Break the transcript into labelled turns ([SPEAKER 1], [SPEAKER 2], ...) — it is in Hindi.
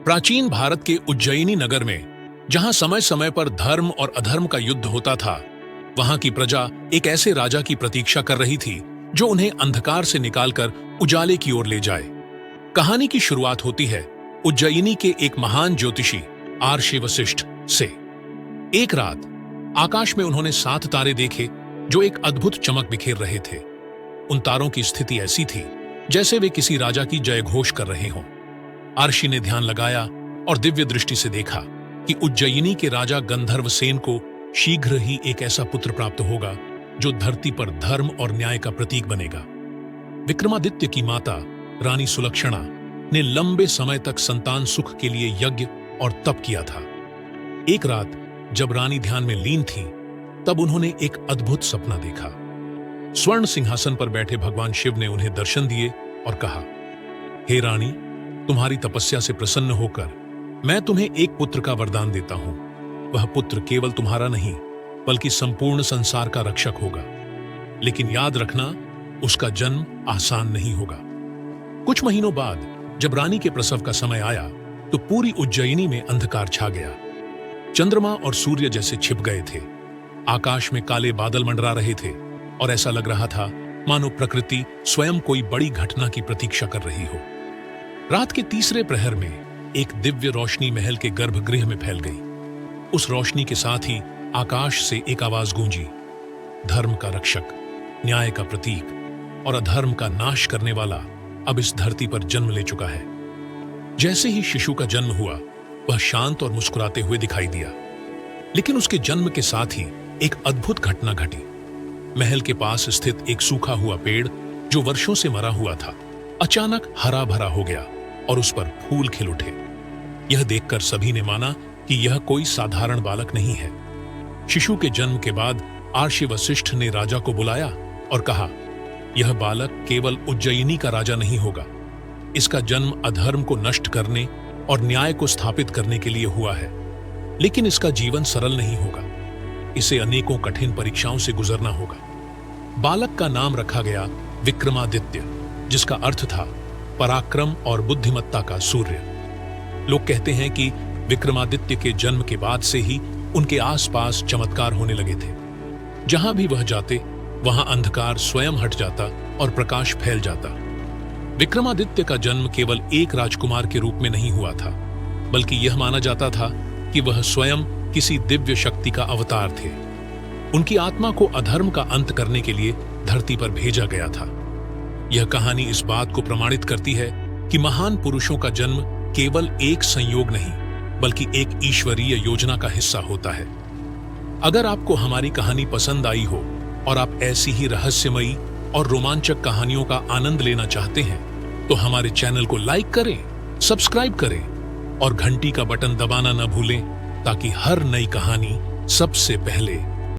[SPEAKER 1] प्राचीन भारत के उज्जैनी नगर में, जहां समय समय पर धर्म और अधर्म का युद्ध होता था, वहां की प्रजा एक ऐसे राजा की प्रतीक्षा कर रही थी जो उन्हें अंधकार से निकालकर उजाले की ओर ले जाए। कहानी की शुरुआत होती है उज्जैनी के एक महान ज्योतिषी आर्षि वशिष्ठ से। एक रात आकाश में उन्होंने 7 तारे देखे जो एक अद्भुत चमक बिखेर रहे थे। उन तारों की स्थिति ऐसी थी जैसे वे किसी राजा की जय घोष कर रहे हों। आर्षि ने ध्यान लगाया और दिव्य दृष्टि से देखा कि उज्जैनी के राजा गंधर्वसेन को शीघ्र ही एक ऐसा पुत्र प्राप्त होगा जो धरती पर धर्म और न्याय का प्रतीक बनेगा। विक्रमादित्य की माता रानी सुलक्षणा ने लंबे समय तक संतान सुख के लिए यज्ञ और तप किया था। एक रात जब रानी ध्यान में लीन थी, तब उन्होंने एक अद्भुत सपना देखा। स्वर्ण सिंहासन पर बैठे भगवान शिव ने उन्हें दर्शन दिए और कहा, हे रानी, तुम्हारी तपस्या से प्रसन्न होकर मैं तुम्हें एक पुत्र का वरदान देता हूं। वह पुत्र केवल तुम्हारा नहीं बल्कि संपूर्ण संसार का रक्षक होगा। लेकिन याद रखना, उसका जन्म आसान नहीं होगा। कुछ महीनों बाद जब रानी के प्रसव का समय आया तो पूरी उज्जैनी में अंधकार छा गया। चंद्रमा और सूर्य जैसे छिप गए थे। आकाश में काले बादल मंडरा रहे थे और ऐसा लग रहा था मानो प्रकृति स्वयं कोई बड़ी घटना की प्रतीक्षा कर रही हो। रात के तीसरे प्रहर में एक दिव्य रोशनी महल के गर्भगृह में फैल गई। उस रोशनी के साथ ही आकाश से एक आवाज गूंजी, धर्म का रक्षक, न्याय का प्रतीक और अधर्म का नाश करने वाला अब इस धरती पर जन्म ले चुका है। जैसे ही शिशु का जन्म हुआ, वह शांत और मुस्कुराते हुए दिखाई दिया। लेकिन उसके जन्म के साथ ही एक अद्भुत घटना घटी। महल के पास स्थित एक सूखा हुआ पेड़ जो वर्षों से मरा हुआ था, अचानक हरा भरा हो गया और उस पर फूल खिल उठे। यह देखकर सभी ने माना कि यह कोई साधारण बालक नहीं है। शिशु के जन्म के बाद आर्षि वशिष्ठ ने राजा को बुलाया और कहा, यह बालक केवल उज्जैनी का राजा नहीं होगा। इसका जन्म अधर्म को नष्ट करने और न्याय को स्थापित करने के लिए हुआ है। लेकिन इसका जीवन सरल नहीं होगा। इसे अनेकों कठिन परीक्षाओं से गुजरना होगा। बालक का नाम रखा गया विक्रमादित्य, जिसका अर्थ था पराक्रम और बुद्धिमत्ता का सूर्य। लोग कहते हैं कि विक्रमादित्य के जन्म के बाद से ही उनके आसपास चमत्कार होने लगे थे। जहां भी वह जाते, वहां अंधकार स्वयं हट जाता और प्रकाश फैल जाता। विक्रमादित्य का जन्म केवल एक राजकुमार के रूप में नहीं हुआ था, बल्कि यह माना जाता था कि वह स्वयं किसी दिव्य शक्ति का अवतार थे। उनकी आत्मा को अधर्म का अंत करने के लिए धरती पर भेजा गया था। यह कहानी इस बात को प्रमाणित करती है कि महान पुरुषों का जन्म केवल एक संयोग नहीं बल्कि एक ईश्वरीय योजना का हिस्सा होता है। अगर आपको हमारी कहानी पसंद आई हो और आप ऐसी ही रहस्यमयी और रोमांचक कहानियों का आनंद लेना चाहते हैं, तो हमारे चैनल को लाइक करें, सब्सक्राइब करें और घंटी का बटन दबाना न भूलें, ताकि हर नई कहानी सबसे पहले